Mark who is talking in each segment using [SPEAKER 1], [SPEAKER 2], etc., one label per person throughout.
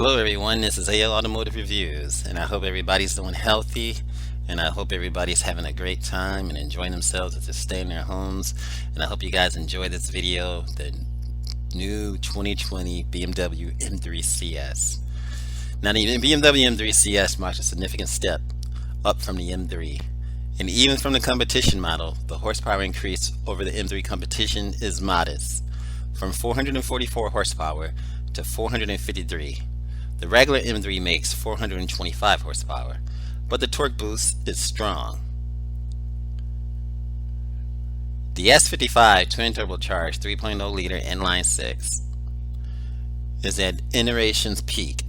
[SPEAKER 1] Hello everyone, this is AL Automotive Reviews, and I hope everybody's doing healthy, and I hope everybody's having a great time and enjoying themselves as they stay in their homes. And I hope you guys enjoy this video, the new 2020 BMW M3 CS. Now the BMW M3 CS marks a significant step up from the M3, and even from the competition model, the horsepower increase over the M3 competition is modest, from 444 horsepower to 453. The regular M3 makes 425 horsepower, but the torque boost is strong. The S55 twin turbocharged 3.0 liter inline 6 is at iteration's peak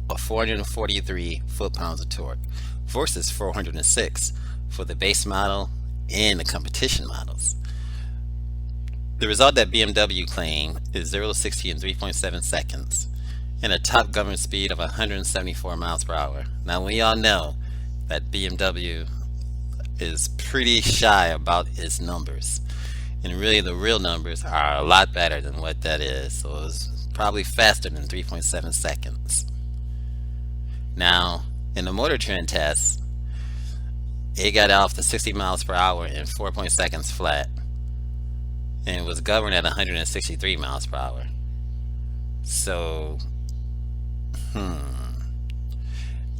[SPEAKER 1] of 443 foot-pounds of torque versus 406 for the base model and the competition models. The result that BMW claimed is 0 to 60 in 3.7 seconds and a top government speed of 174 miles per hour. Now we all know that BMW is pretty shy about its numbers, and really the real numbers are a lot better than what that is, so it's probably faster than 3.7 seconds. Now in the Motor Trend test, it got off to 60 miles per hour in 4.0 seconds flat, and was governed at 163 miles per hour. So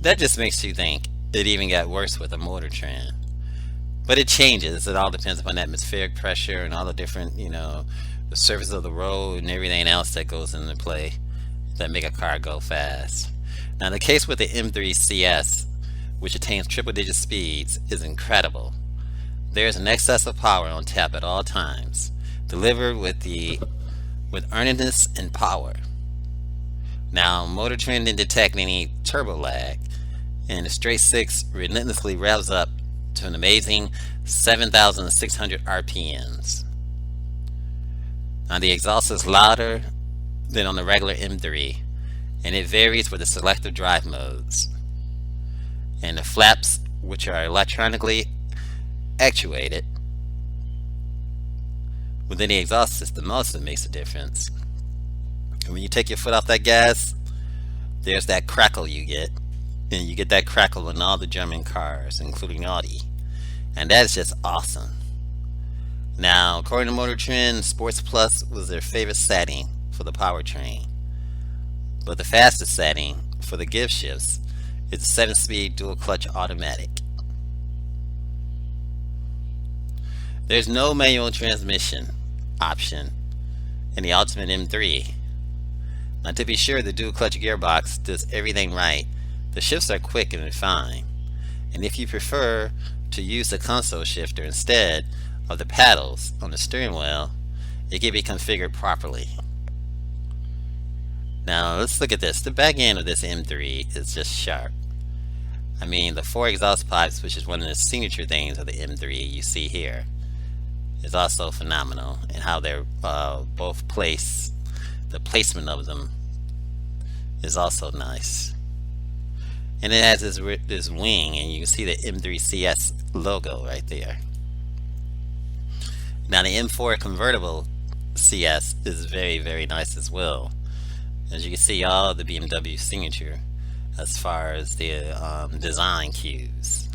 [SPEAKER 1] that just makes you think it even got worse with the Motor Trend. But it changes. It all depends upon atmospheric pressure and all the different, the surface of the road and everything else that goes into play that make a car go fast. Now the case with the M3 CS, which attains triple digit speeds, is incredible. There's an excess of power on tap at all times, delivered with earnestness and power. Now, Motor Trend didn't detect any turbo lag, and the straight 6 relentlessly revs up to an amazing 7,600 RPMs. Now, the exhaust is louder than on the regular M3, and it varies with the selective drive modes. And the flaps, which are electronically actuated within the exhaust system, also makes a difference. And when you take your foot off that gas, there's that crackle you get, and you get that crackle in all the German cars, including Audi, and that's just awesome. Now, according to Motor Trend, Sports Plus was their favorite setting for the powertrain, but the fastest setting for the give shifts is a 7-speed dual clutch automatic. There's no manual transmission option in the Ultimate M3. Now, to be sure, the dual clutch gearbox does everything right. The shifts are quick and refined, and if you prefer to use the console shifter instead of the paddles on the steering wheel, it can be configured properly. Now let's look at this. The back end of this M3 is just sharp. I mean, the 4 exhaust pipes, which is one of the signature things of the M3 you see here, is also phenomenal, and how they're both placed. The placement of them is also nice, and it has this wing, and you can see the M3 CS logo right there. Now the M4 convertible CS is very, very nice as well. As you can see, all the BMW signature as far as the design cues.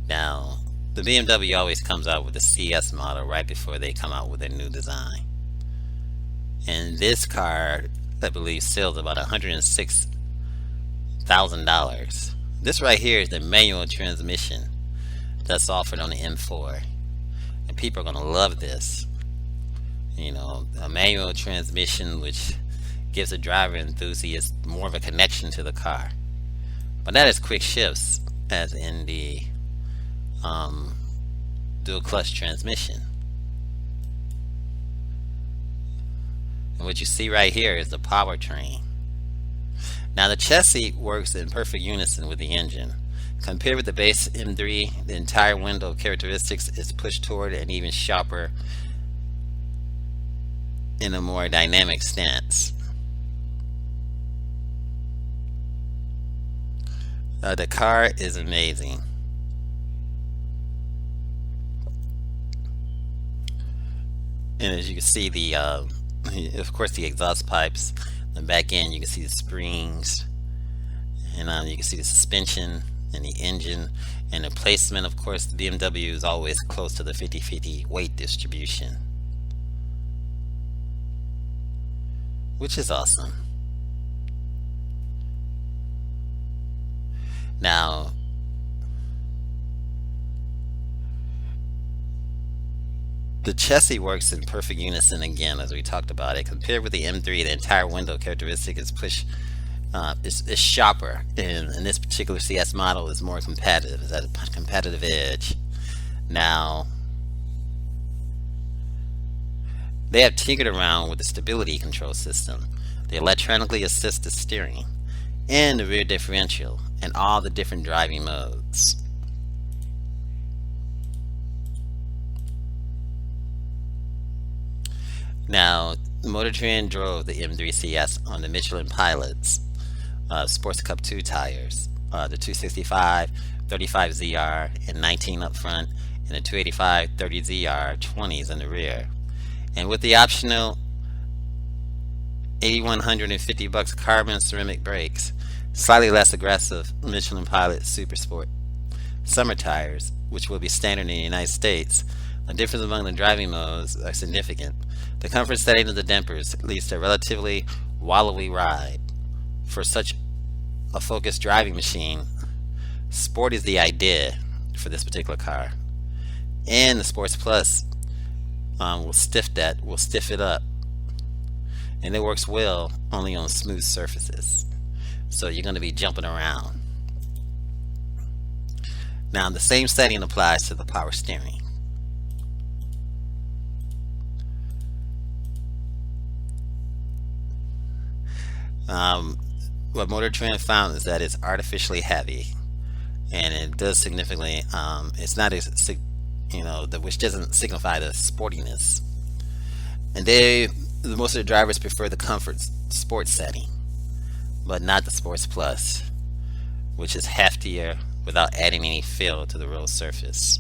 [SPEAKER 1] Now the BMW always comes out with the CS model right before they come out with a new design. And this car, I believe, sells about $106,000. This right here is the manual transmission that's offered on the M4. And people are going to love this. A manual transmission which gives a driver enthusiast more of a connection to the car. But that is quick shifts, as in the dual clutch transmission. And what you see right here is the powertrain. Now the chassis works in perfect unison with the engine. Compared with the base M3, the entire window of characteristics is pushed toward an even sharper in a more dynamic stance. The car is amazing. And as you can see, the of course, the exhaust pipes. The back end, you can see the springs, and you can see the suspension and the engine. And the placement, of course, the BMW is always close to the 50-50 weight distribution, which is awesome. Now, the chassis works in perfect unison again, as we talked about it. Compared with the M3, the entire window characteristic is is sharper, and in this particular CS model is more competitive. It's at a competitive edge. Now, they have tinkered around with the stability control system, the electronically assisted steering, and the rear differential, and all the different driving modes. Now, Motor Trend drove the M3 CS on the Michelin Pilot's Sports Cup 2 tires, the 265, 35ZR, and 19 up front, and the 285, 30ZR 20s in the rear. And with the optional $8,150 carbon ceramic brakes, slightly less aggressive Michelin Pilot Super Sport summer tires, which will be standard in the United States, the difference among the driving modes are significant. The comfort setting of the dampers leads to a relatively wallowy ride. For such a focused driving machine, sport is the idea for this particular car. And the Sports Plus will stiff it up. And it works well only on smooth surfaces. So you're going to be jumping around. Now, the same setting applies to the power steering. What Motor Trend found is that it's artificially heavy, and it does significantly. It's not as which doesn't signify the sportiness. And most of the drivers prefer the comfort sport setting, but not the Sports Plus, which is heftier without adding any feel to the road surface.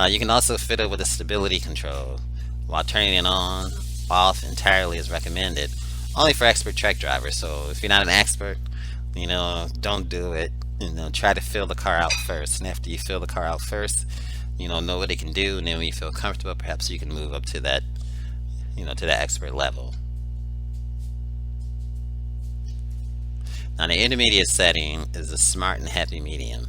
[SPEAKER 1] You can also fit it with a stability control, while turning it on, off entirely is recommended. Only for expert track drivers. So if you're not an expert, don't do it. Try to fill the car out first. And after you fill the car out first, know what it can do. And then when you feel comfortable, perhaps you can move up to that, to that expert level. Now, the intermediate setting is a smart and happy medium.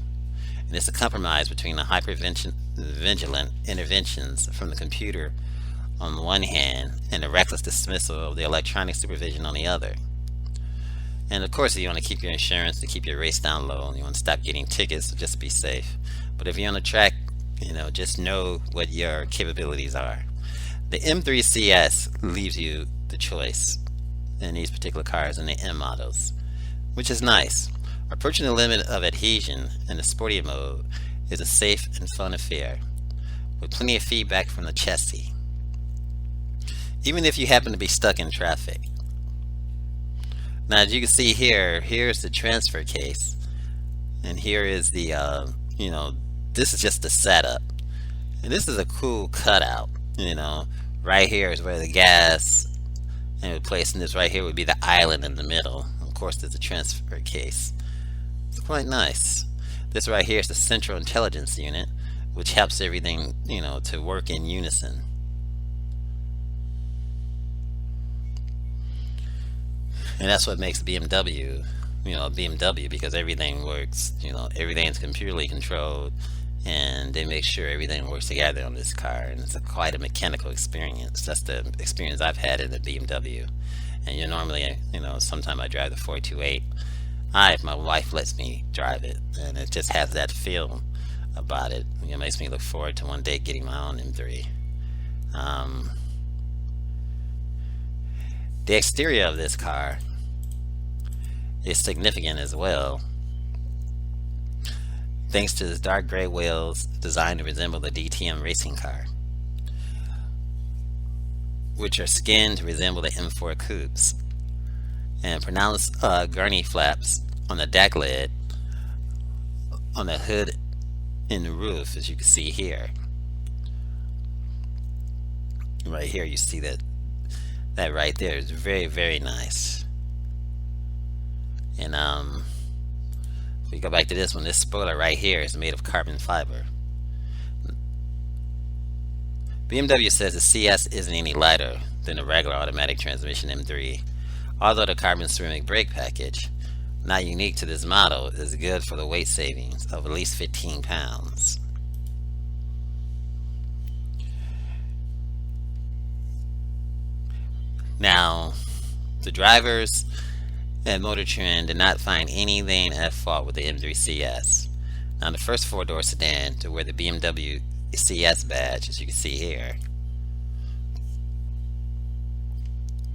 [SPEAKER 1] And it's a compromise between the hyper-vigilant interventions from the computer on the one hand, and the reckless dismissal of the electronic supervision on the other. And of course, you want to keep your insurance, to keep your race down low, and you want to stop getting tickets, so just be safe. But if you're on the track, just know what your capabilities are. The M3 CS leaves you the choice in these particular cars in the M models, which is nice. Approaching the limit of adhesion in the sporty mode is a safe and fun affair, with plenty of feedback from the chassis, even if you happen to be stuck in traffic. Now, as you can see here's the transfer case, and here is the this is just the setup, and this is a cool cutout. Right here is where the gas and replacing this right here would be the island in the middle. Of course, there's a transfer case. It's quite nice. This right here is the central intelligence unit, which helps everything to work in unison. And that's what makes BMW, BMW, because everything works, everything's computerly controlled, and they make sure everything works together on this car, and it's quite a mechanical experience. That's the experience I've had in the BMW. And normally, sometimes I drive the 428. If my wife lets me drive it, and it just has that feel about it. It makes me look forward to one day getting my own M3. The exterior of this car is significant as well, thanks to its dark gray wheels designed to resemble the DTM racing car, which are skinned to resemble the M4 coupes, and pronounced gurney flaps on the deck lid, on the hood and the roof, as you can see here. Right here you see that That right there is very, very nice. And if we go back to this one, this spoiler right here is made of carbon fiber. BMW says the CS isn't any lighter than the regular automatic transmission M3, although the carbon ceramic brake package, not unique to this model, is good for the weight savings of at least 15 pounds. Now, the drivers at Motor Trend did not find anything at fault with the M3 CS. Now, the first four-door sedan to wear the BMW CS badge, as you can see here,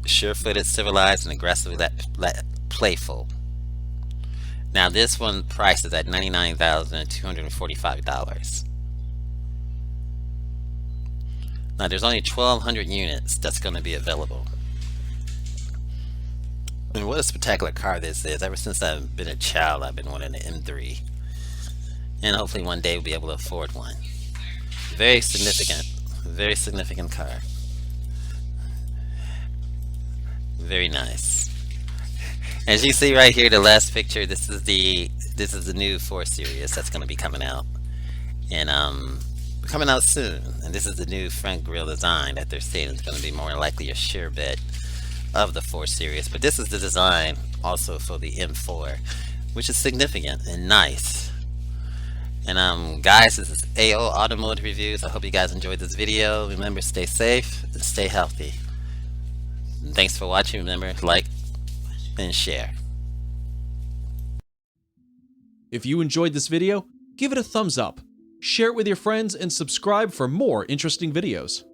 [SPEAKER 1] sure-footed, civilized, and aggressively playful. Now, this one price is at $99,245. Now, there's only 1,200 units that's going to be available. And what a spectacular car this is. Ever since I've been a child, I've been wanting an M3. And hopefully one day we'll be able to afford one. Very significant car. Very nice. As you see right here, the last picture, this is the new 4 Series that's going to be coming out. And coming out soon. And this is the new front grille design that they're saying is going to be more likely a sheer bet of the 4 Series, but this is the design also for the M4, which is significant and nice. And guys, this is AO Automotive Reviews. I hope you guys enjoyed this video. Remember, stay safe and stay healthy. And thanks for watching. Remember, like and share.
[SPEAKER 2] If you enjoyed this video, give it a thumbs up, share it with your friends, and subscribe for more interesting videos.